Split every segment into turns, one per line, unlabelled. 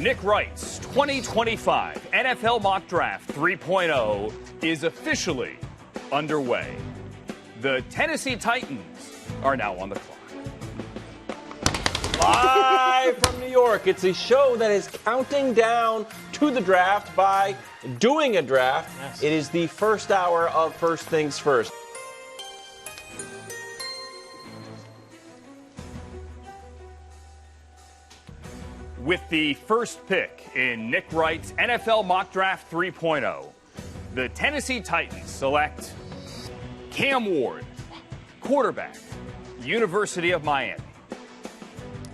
Nick Wright's 2025 NFL Mock Draft 3.0 is officially underway. The Tennessee Titans are now on the clock.
Live from New York, it's a show that is counting down to the draft by doing a draft. Yes. It is the first hour of First Things First.
With the first pick in Nick Wright's NFL Mock Draft 3.0, the Tennessee Titans select Cam Ward, quarterback, University of Miami.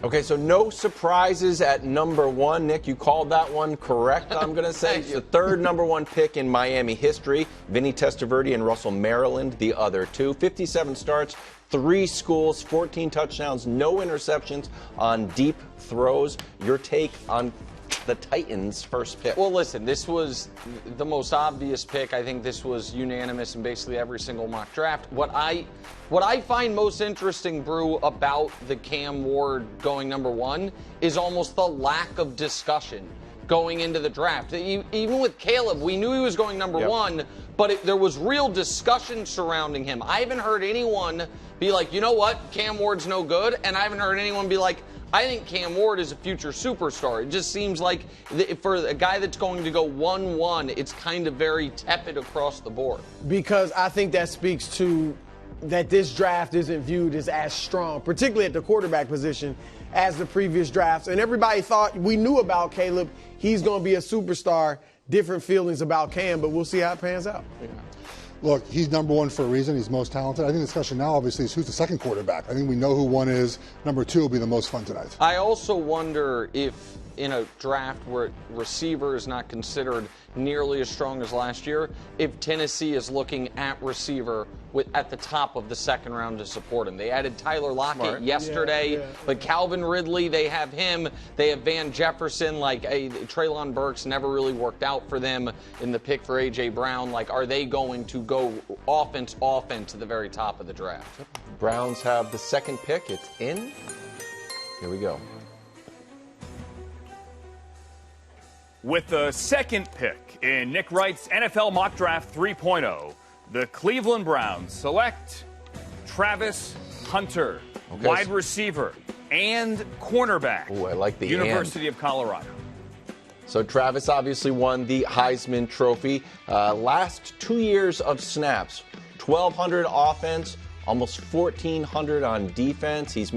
Okay, so no surprises at number one. Nick, you called that one correct, I'm going to say. It's the third number one pick in Miami history. Vinny Testaverde and Russell Maryland, the other two. 57 starts, 3 schools, 14 touchdowns, no interceptions on deep throws. Your take on the Titans' first pick?
Well, listen, this was the most obvious pick. I think this was unanimous in basically every single mock draft. What I find most interesting, Brew, about the Cam Ward going number one is almost the lack of discussion going into the draft. Even with Caleb, we knew he was going number one, but there was real discussion surrounding him. I haven't heard anyone be like, you know what, Cam Ward's no good, and I haven't heard anyone be like, I think Cam Ward is a future superstar. It just seems like for a guy that's going to go 1-1, it's kind of very tepid across the board.
Because I think that speaks to that this draft isn't viewed as strong, particularly at the quarterback position, as the previous drafts. And everybody thought, we knew about Caleb, he's going to be a superstar. Different feelings about Cam, but we'll see how it pans out.
Yeah. Look, he's number one for a reason. He's most talented. I think the discussion now, obviously, is who's the second quarterback. I think we know who one is. Number two will be the most fun tonight.
I also wonder if in a draft where receiver is not considered nearly as strong as last year, if Tennessee is looking at receiver at the top of the second round to support him. They added Tyler Lockett yesterday, but Calvin Ridley, they have him. They have Van Jefferson. Treylon Burks never really worked out for them in the pick for A.J. Brown. Are they going to go offense to the very top of the draft?
Browns have the second pick. It's in. Here we go.
With the second pick in Nick Wright's NFL Mock Draft 3.0, the Cleveland Browns select Travis Hunter, wide receiver and cornerback.
Ooh, I like the
University of Colorado.
So Travis obviously won the Heisman Trophy. Last 2 years of snaps, 1,200 offense, almost 1,400 on defense. He's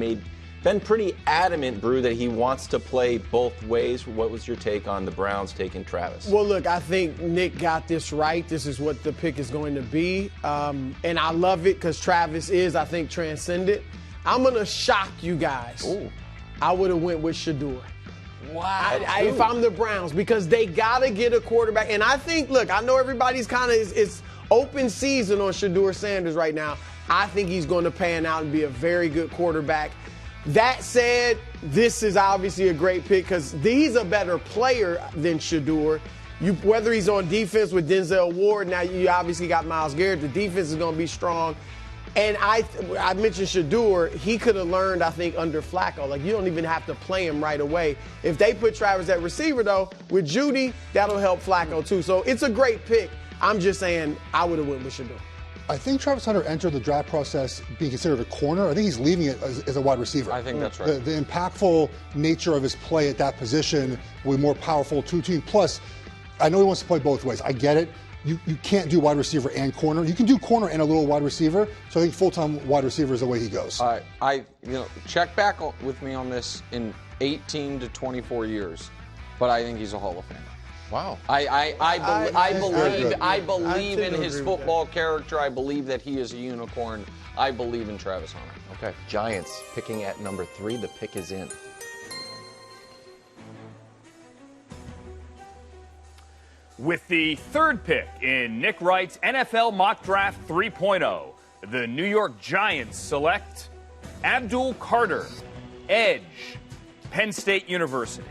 been pretty adamant, Brew, that he wants to play both ways. What was your take on the Browns taking Travis?
Well, look, I think Nick got this right. This is what the pick is going to be. And I love it because Travis is, I think, transcendent. I'm going to shock you guys.
Ooh.
I would have went with Shedeur.
Wow.
If I'm the Browns, because they got to get a quarterback. And I think, look, I know everybody's kind of, it's open season on Shedeur Sanders right now. I think he's going to pan out and be a very good quarterback. That said, this is obviously a great pick because he's a better player than Shedeur. Whether he's on defense with Denzel Ward, now you obviously got Myles Garrett. The defense is going to be strong. And I mentioned Shedeur. He could have learned, I think, under Flacco. You don't even have to play him right away. If they put Travis at receiver, though, with Judy, that'll help Flacco, too. So it's a great pick. I'm just saying I would have went with Shedeur.
I think Travis Hunter entered the draft process being considered a corner. I think he's leaving it as a wide receiver.
I think that's right.
The impactful nature of his play at that position will be more powerful to a team. Plus, I know he wants to play both ways. I get it. You can't do wide receiver and corner. You can do corner and a little wide receiver. So I think full-time wide receiver is the way he goes.
Check back with me on this in 18 to 24 years, but I think he's a Hall of Famer.
Wow.
I believe in his football character. I believe that he is a unicorn. I believe in Travis Hunter.
Okay. Giants picking at number 3. The pick is in.
With the third pick in Nick Wright's NFL Mock Draft 3.0, the New York Giants select Abdul Carter, edge, Penn State University.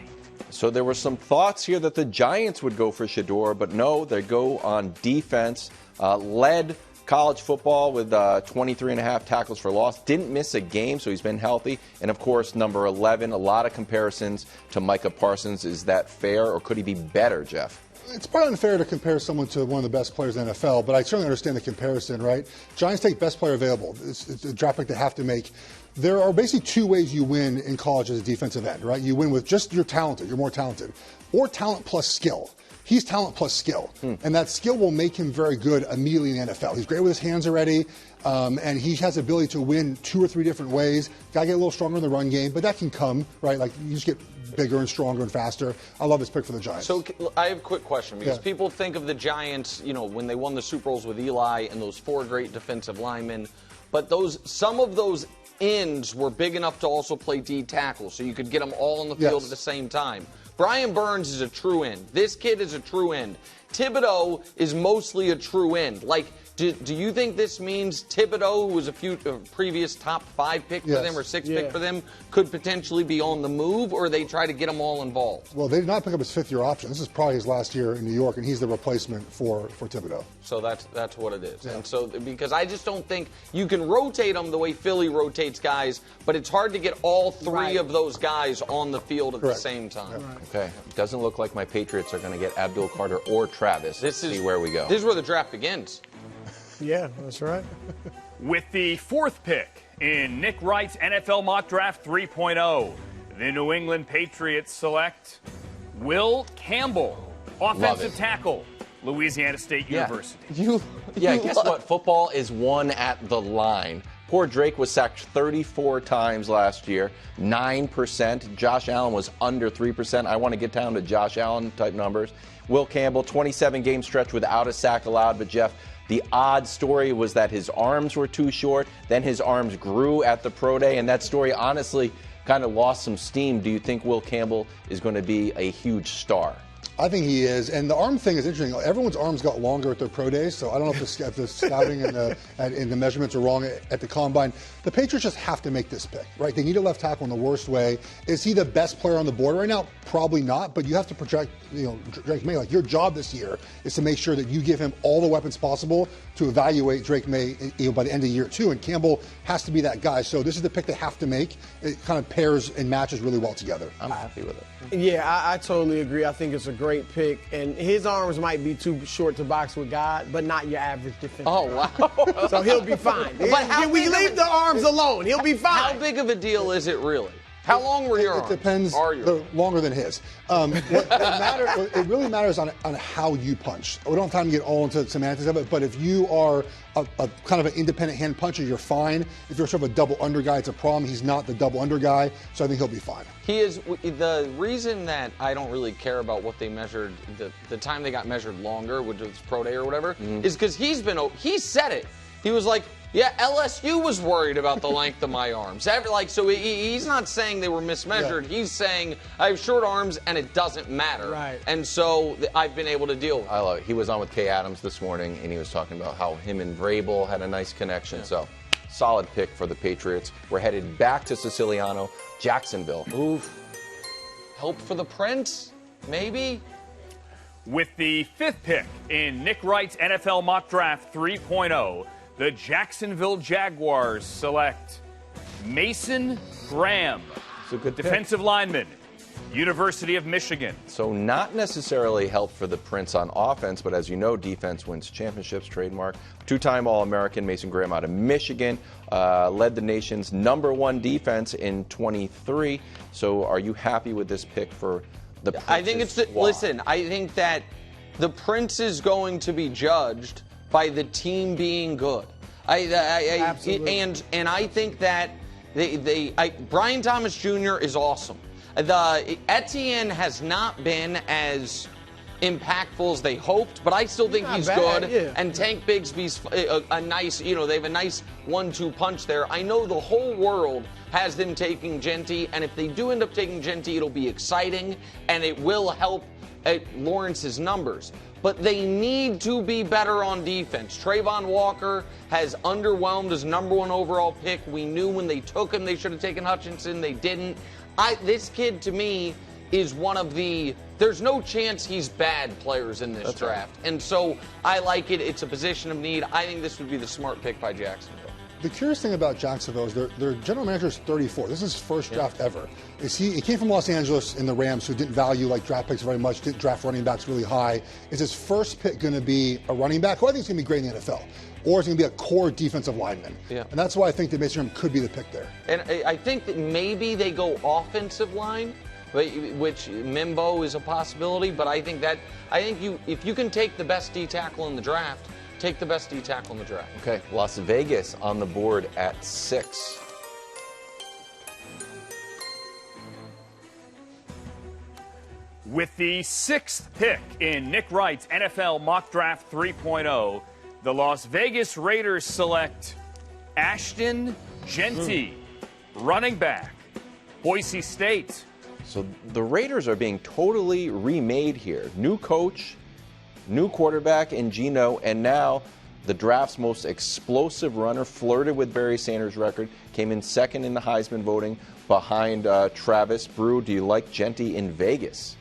So there were some thoughts here that the Giants would go for Shedeur, but no, they go on defense. Led college football with 23.5 tackles for loss. Didn't miss a game, so he's been healthy. And, of course, number 11, a lot of comparisons to Micah Parsons. Is that fair, or could he be better, Geoff?
It's probably unfair to compare someone to one of the best players in the NFL, but I certainly understand the comparison, right? Giants take best player available. It's a draft pick they have to make. There are basically two ways you win in college as a defensive end, right? You win with just you're more talented, or talent plus skill. He's talent plus skill, and that skill will make him very good immediately in the NFL. He's great with his hands already, and he has the ability to win 2 or 3 different ways. Got to get a little stronger in the run game, but that can come, right? Like, you just get bigger and stronger and faster. I love this pick for the Giants.
So I have a quick question, because people think of the Giants, when they won the Super Bowls with Eli and those 4 great defensive linemen, but some of those ends were big enough to also play D tackle, so you could get them all on the field at the same time. Brian Burns is a true end. This kid is a true end. Thibodeau is mostly a true end. Like, do you think this means Thibodeau, who was a previous top 5 pick for them or 6 pick for them, could potentially be on the move, or they try to get them all involved?
Well, they did not pick up his 5th-year option. This is probably his last year in New York, and he's the replacement for Thibodeau.
So that's what it is. Yeah. And so, because I just don't think you can rotate them the way Philly rotates guys, but it's hard to get all 3 of those guys on the field at the same time.
Okay. Doesn't look like my Patriots are going to get Abdul Carter or Travis. See where we go.
This is where the draft begins.
Yeah, that's right.
With the 4th pick in Nick Wright's NFL Mock Draft 3.0, the New England Patriots select Will Campbell, offensive tackle, Louisiana State University.
Guess what? Football is won at the line. Poor Drake was sacked 34 times last year, 9%. Josh Allen was under 3%. I want to get down to Josh Allen type numbers. Will Campbell, 27-game stretch without a sack allowed. But, Geoff, the odd story was that his arms were too short. Then his arms grew at the pro day. And that story, honestly, kind of lost some steam. Do you think Will Campbell is going to be a huge star?
I think he is, and the arm thing is interesting. Everyone's arms got longer at their pro days, so I don't know if the scouting and the measurements are wrong at the combine. The Patriots just have to make this pick, right? They need a left tackle in the worst way. Is he the best player on the board right now? Probably not, but you have to project, Drake May. Like, your job this year is to make sure that you give him all the weapons possible to evaluate Drake May by the end of year 2, and Campbell has to be that guy. So this is the pick they have to make. It kind of pairs and matches really well together.
I'm happy with it.
Yeah, I totally agree. I think it's a great pick, and his arms might be too short to box with God, but not your average defender.
Oh, wow.
So he'll be fine. But we leave the arms alone. He'll be fine.
How big of a deal is it really? How long were your arms?
It depends. Longer than his. It really matters on how you punch. We don't have time to get all into semantics of it, but if you are a kind of an independent hand puncher, you're fine. If you're sort of a double under guy, it's a problem. He's not the double under guy, so I think he'll be fine.
He is. The reason that I don't really care about what they measured, the time they got measured longer, which was pro day or whatever, is because he said it. He was like, yeah, LSU was worried about the length of my arms. So he's not saying they were mismeasured. Yeah. He's saying I have short arms and it doesn't matter.
Right.
And so I've been able to deal with it.
I love it. He was on with Kay Adams this morning, and he was talking about how him and Vrabel had a nice connection. Yeah. So, solid pick for the Patriots. We're headed back to Siciliano, Jacksonville.
Oof. Help for the Prince? Maybe?
With the 5th pick in Nick Wright's NFL Mock Draft 3.0, the Jacksonville Jaguars select Mason Graham, defensive lineman, University of Michigan.
So not necessarily help for the Prince on offense, but as you know, defense wins championships, trademark. 2-time All-American Mason Graham out of Michigan, led the nation's #1 defense in 23. So are you happy with this pick for the Prince's
I think listen, I think that the Prince is going to be judged by the team being good.
Absolutely.
And I think that Brian Thomas Jr. is awesome. Etienne has not been as impactful as they hoped, but I still think he's good.
Yeah.
And Tank Bigsby's a nice, they have a nice 1-2 punch there. I know the whole world has them taking Genty, and if they do end up taking Genty, it'll be exciting, and it will help Lawrence's numbers. But they need to be better on defense. Trayvon Walker has underwhelmed as #1 overall pick. We knew when they took him they should have taken Hutchinson. They didn't. This kid, to me, is one of the there's no chance he's bad players in this draft. Right. And so I like it. It's a position of need. I think this would be the smart pick by Jacksonville.
The curious thing about Jacksonville is their general manager is 34. This is his first draft ever. He came from Los Angeles in the Rams, who didn't value draft picks very much, didn't draft running backs really high. Is his first pick going to be a running back, who I think is going to be great in the NFL? Or is he going to be a core defensive lineman? Yeah. And that's why I think that Mason Graham could be the pick there.
And I think that maybe they go offensive line, which Mimbo is a possibility. But I think if you can take the best D tackle in the draft, take the best D tackle in the draft.
Okay, Las Vegas on the board at 6.
With the 6th pick in Nick Wright's NFL Mock Draft 3.0, the Las Vegas Raiders select Ashton Jeanty, running back, Boise State.
So the Raiders are being totally remade here. New coach, new quarterback in Geno, and now the draft's most explosive runner, flirted with Barry Sanders' record, came in second in the Heisman voting behind Travis. Brew, do you like Jeanty in Vegas?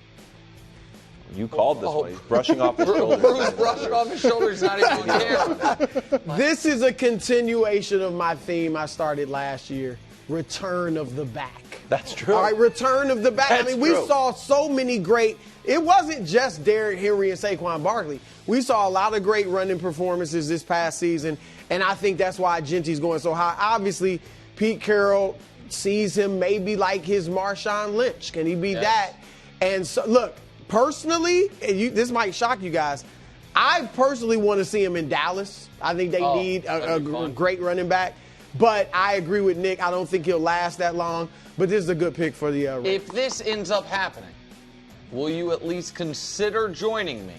You called this one. He's brushing off his shoulders.
Bruce brushing off his shoulders, not even on camera.
This is a continuation of my theme I started last year. Return of the back.
That's true.
All right, return of the back.
That's
we
true.
saw so many great. It wasn't just Derrick Henry and Saquon Barkley. We saw a lot of great running performances this past season, and I think that's why Jeanty's going so high. Obviously, Pete Carroll sees him maybe like his Marshawn Lynch. Can he be that? And so, look, personally, and this might shock you guys, I personally want to see him in Dallas. I think they need a great running back. But I agree with Nick. I don't think he'll last that long. But this is a good pick for the Raiders.
If this ends up happening, will you at least consider joining me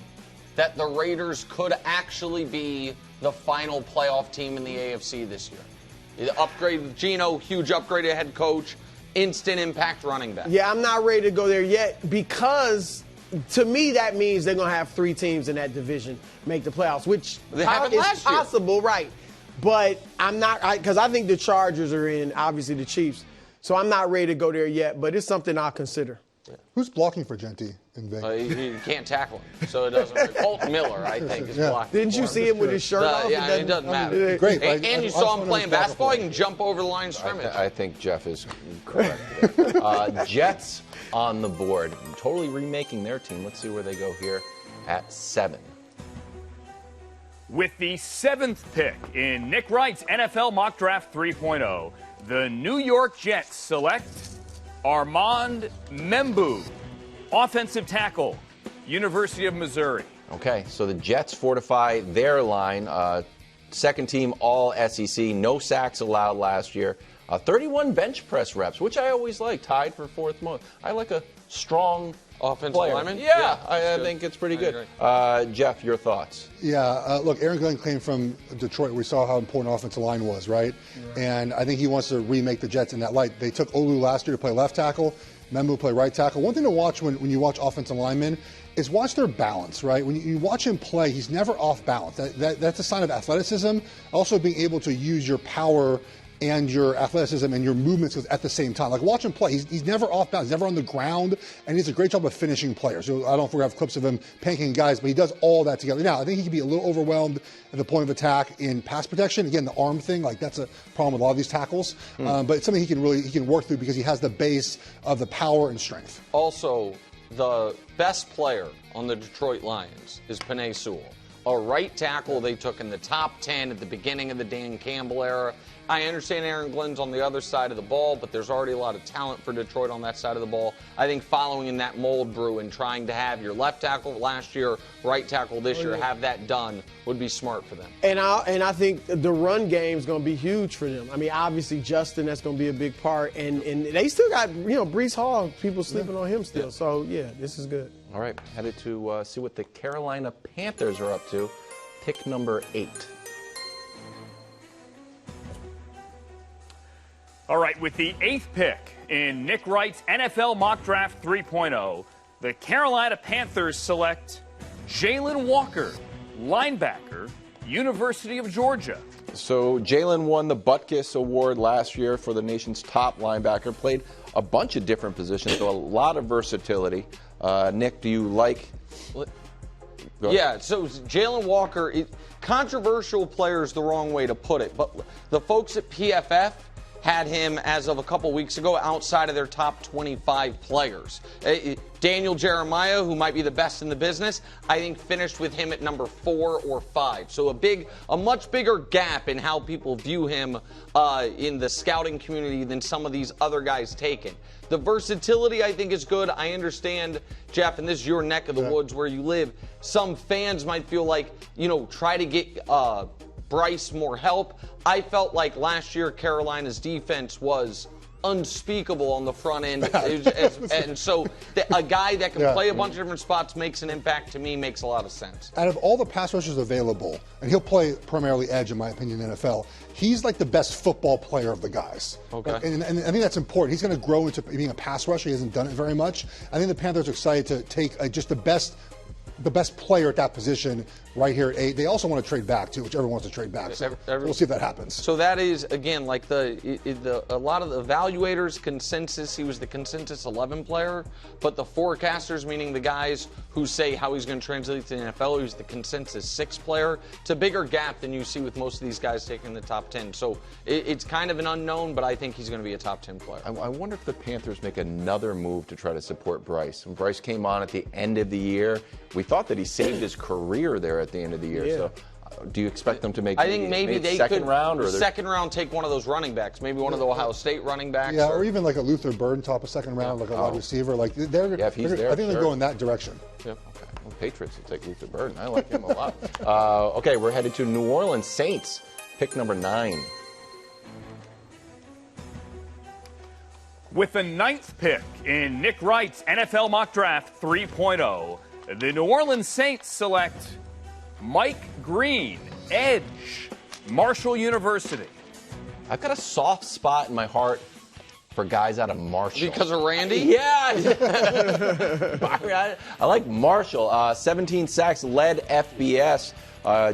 that the Raiders could actually be the final playoff team in the AFC this year? Upgrade Geno, huge upgrade to head coach, instant impact running back.
Yeah, I'm not ready to go there yet because to me that means they're going to have 3 teams in that division make the playoffs, which
they haven't last year.
Possible, right? But I'm not, because I think the Chargers are in, obviously the Chiefs. So I'm not ready to go there yet, but it's something I'll consider.
Yeah. Who's blocking for Jeanty in Vegas?
You can't tackle him, so it doesn't work. Colt Miller, I think, is blocking.
Didn't you see him with his shirt off?
Yeah, it doesn't matter.
Great.
And you saw him playing basketball. He can jump over the line of scrimmage.
I think Geoff is correct there. Jets on the board, totally remaking their team. Let's see where they go here at 7.
With the 7th pick in Nick Wright's NFL Mock Draft 3.0, the New York Jets select Armand Membu, offensive tackle, University of Missouri.
Okay, so the Jets fortify their line. Second team all SEC, no sacks allowed last year. 31 bench press reps, which I always like, tied for 4th most. I like a strong
offensive
player.
lineman?
Yeah, I think it's pretty good. Geoff, your thoughts?
Yeah, look, Aaron Glenn came from Detroit. We saw how important offensive line was, right? Yeah. And I think he wants to remake the Jets in that light. They took Olu last year to play left tackle. Membu play right tackle. One thing to watch when you watch offensive linemen is watch their balance, right? When you watch him play, he's never off balance. That's a sign of athleticism. Also being able to use your power and your athleticism and your movements at the same time. Like, watch him play. He's never off balance. He's never on the ground, and he does a great job of finishing players. So I don't know if we have clips of him panking guys, but he does all that together. Now, I think he can be a little overwhelmed at the point of attack in pass protection. Again, the arm thing, like, that's a problem with a lot of these tackles. But it's something he can work through because he has the base of the power and strength.
Also, the best player on the Detroit Lions is Penei Sewell, a right tackle they took in the top 10 at the beginning of the Dan Campbell era. I understand Aaron Glenn's on the other side of the ball, but there's already a lot of talent for Detroit on that side of the ball. I think following in that mold, Brew, and trying to have your left tackle last year, right tackle this year, have that done would be smart for them.
And I think the run game is going to be huge for them. I mean, obviously, Justin, that's going to be a big part. And they still got, Breece Hall, people sleeping on him still. So, yeah, this is good.
All right, headed to see what the Carolina Panthers are up to. Pick number 8.
All right, with the 8th pick in Nick Wright's NFL Mock Draft 3.0, the Carolina Panthers select Jalen Walker, linebacker, University of Georgia.
So Jalen won the Butkus Award last year for the nation's top linebacker, played a bunch of different positions, so a lot of versatility. Nick, do you like?
Yeah, so Jalen Walker, controversial player is the wrong way to put it, but the folks at PFF had him, as of a couple weeks ago, outside of their top 25 players. Daniel Jeremiah, who might be the best in the business, I think finished with him at number 4 or 5. So a much bigger gap in how people view him in the scouting community than some of these other guys taken. The versatility, I think, is good. I understand, Jeff, and this is your neck of the woods where you live, some fans might feel like, try to get Bryce more help. I felt like last year Carolina's defense was unspeakable on the front end. And so a guy that can play a bunch of different spots, makes an impact, to me makes a lot of sense.
Out of all the pass rushers available, and he'll play primarily edge in my opinion in the NFL, he's like the best football player of the guys.
Okay.
And I think that's important. He's going to grow into being a pass rusher. He hasn't done it very much. I think the Panthers are excited to take just the best player at that position right here at 8. They also want to trade back too, whichever wants to trade back. So we'll see if that happens.
So that is, again, like a lot of the evaluators' consensus, he was the consensus 11 player, but the forecasters, meaning the guys who say how he's going to translate to the NFL, he's the consensus 6 player. It's a bigger gap than you see with most of these guys taking the top 10. So it's kind of an unknown, but I think he's going to be a top 10 player.
I wonder if the Panthers make another move to try to support Bryce. When Bryce came on at the end of the year, we thought that he saved his career there at the end of the year. Yeah. So do you expect them to make?
I think maybe they
second
could
round or
second round take one of those running backs, maybe one of the Ohio State running backs.
Yeah, or even like a Luther Burden top of second round, like a wide receiver. Like
if he's there,
I think they're going that direction.
Yeah. Okay. Well, Patriots will take Luther Burden. I like him a lot. Okay, we're headed to New Orleans Saints, pick number 9.
With the 9th pick in Nick Wright's NFL Mock Draft 3.0, the New Orleans Saints select Mike Green, edge, Marshall University.
I've got a soft spot in my heart for guys out of Marshall.
Because of Randy?
Yeah. I like Marshall. 17 sacks, led FBS.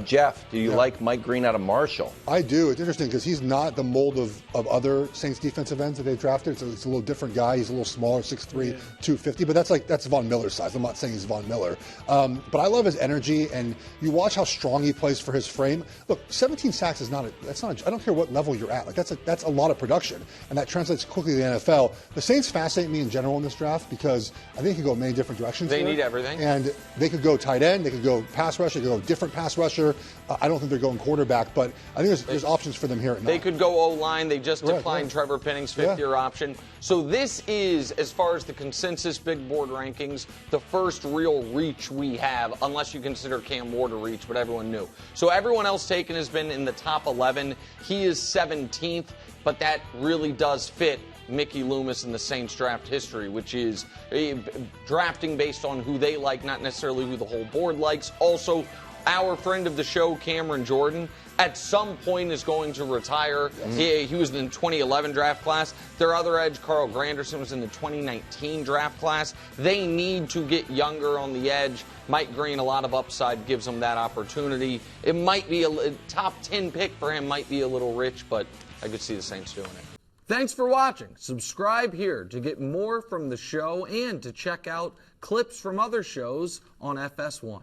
Jeff, do you like Mike Green out of Marshall?
I do. It's interesting because he's not the mold of other Saints defensive ends that they've drafted. So it's a little different guy. He's a little smaller, 6'3", 250. But that's Von Miller's size. I'm not saying he's Von Miller. But I love his energy, and you watch how strong he plays for his frame. Look, 17 sacks is I don't care what level you're at. Like that's a lot of production, and that translates quickly to the NFL. The Saints fascinate me in general in this draft because I think they could go many different directions.
They need everything.
And they could go tight end. They could go pass rush. They could go different pass rusher. I don't think they're going quarterback, but I think there's options for them here at 9.
They could go O-line. They just declined Trevor Penning's 5th-year option. So this is, as far as the consensus big board rankings, the first real reach we have, unless you consider Cam Ward a reach, but everyone knew. So everyone else taken has been in the top 11. He is 17th, but that really does fit Mickey Loomis in the Saints draft history, which is drafting based on who they like, not necessarily who the whole board likes. Also, our friend of the show, Cameron Jordan, at some point is going to retire. He was in the 2011 draft class. Their other edge, Carl Granderson, was in the 2019 draft class. They need to get younger on the edge. Mike Green, a lot of upside, gives them that opportunity. It might be a top 10 pick for him, might be a little rich, but I could see the Saints doing it. Thanks for watching. Subscribe here to get more from the show and to check out clips from other shows on FS1.